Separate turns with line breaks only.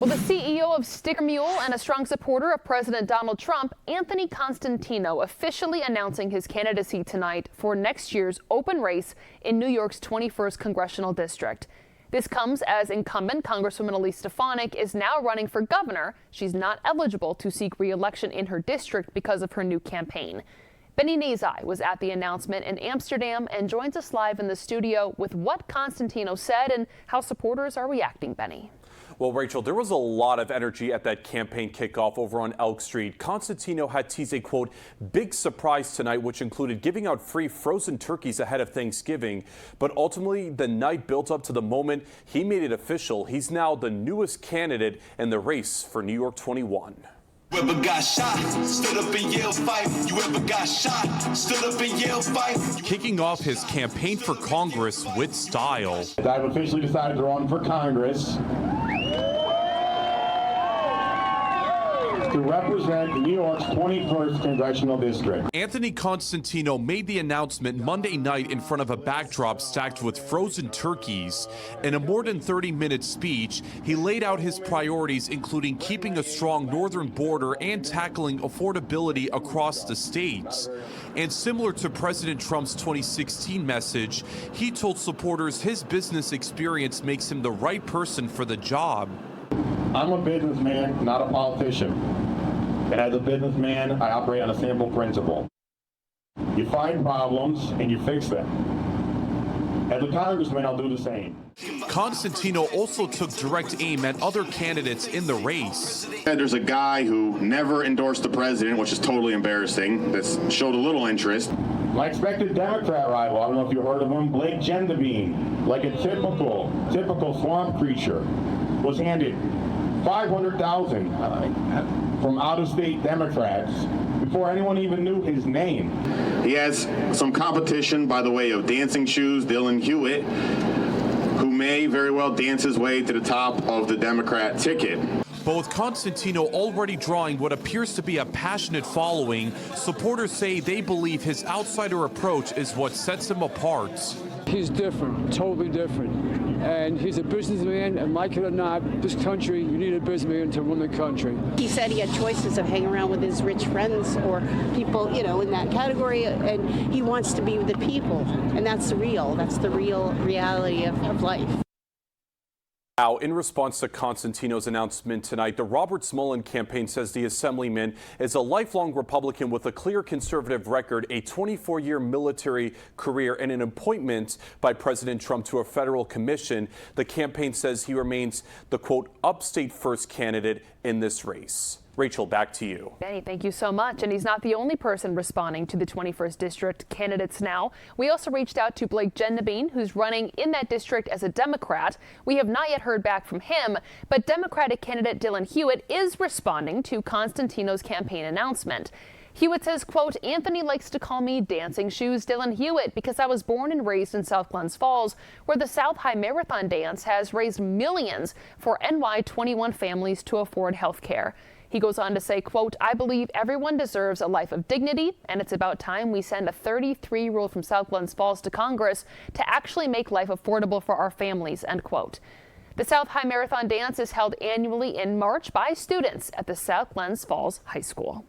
Well, the CEO of Sticker Mule and a strong supporter of President Donald Trump, Anthony Constantino, officially announcing his candidacy tonight for next year's open race in New York's 21st congressional district. This comes as incumbent Congresswoman Elise Stefanik is now running for governor. She's not eligible to seek re-election in her district because of her new campaign. Benny Nazai was at the announcement in Amsterdam and joins us live in the studio with what Constantino said and how supporters are reacting. Benny.
Well, Rachel, there was a lot of energy at that campaign kickoff over on Elk Street. Constantino had teased a, quote, big surprise tonight, which included giving out free frozen turkeys ahead of Thanksgiving. But ultimately, the night built up to the moment he made it official. He's now the newest candidate in the race for New York 21.
You ever got shot, stood up and yelled fight. You ever got shot, stood up and yelled fight.
Kicking off his campaign for Congress with style.
I've officially decided to run for Congress to represent New York's 21st congressional district.
Anthony Constantino made the announcement Monday night in front of a backdrop stacked with frozen turkeys. In a more than 30-minute speech, he laid out his priorities, including keeping a strong northern border and tackling affordability across the states. And similar to President Trump's 2016 message, he told supporters his business experience makes him the right person for the job.
I'm a businessman, not a politician. And as a businessman, I operate on a simple principle. You find problems and you fix them. As a congressman, I'll do the same.
Constantino also took direct aim at other candidates in the race.
There's a guy who never endorsed the president, which is totally embarrassing, that showed a little interest.
My expected Democrat rival, I don't know if you heard of him, Blake Gendabine, like a typical swamp creature, was handed $500,000 from out-of-state Democrats before anyone even knew his name.
He has some competition by the way of dancing shoes, Dylan Hewitt, who may very well dance his way to the top of the Democrat ticket.
Both Constantino already drawing what appears to be a passionate following. Supporters say they believe his outsider approach is what sets him apart.
He's different, totally different. And he's a businessman, and like it or not, this country, you need a businessman to run the country. He
said he had choices of hanging around with his rich friends or people, you know, in that category, and he wants to be with the people. And that's the real reality of life.
Now, in response to Constantino's announcement tonight, the Robert Smullen campaign says the Assemblyman is a lifelong Republican with a clear conservative record, a 24-year military career, and an appointment by President Trump to a federal commission. The campaign says he remains the, quote, upstate first candidate in this race. Rachel, back to you.
Benny, thank you so much. And he's not the only person responding to the 21st District candidates now. We also reached out to Blake Gendabine, who's running in that district as a Democrat. We have not yet heard back from him, but Democratic candidate Dylan Hewitt is responding to Constantino's campaign announcement. Hewitt says, quote, Anthony likes to call me Dancing Shoes Dylan Hewitt because I was born and raised in South Glens Falls, where the South High Marathon Dance has raised millions for NY21 families to afford health care. He goes on to say, quote, I believe everyone deserves a life of dignity, and it's about time we send a 33-year-old from South Glens Falls to Congress to actually make life affordable for our families, end quote. The South High Marathon Dance is held annually in March by students at the South Glens Falls High School.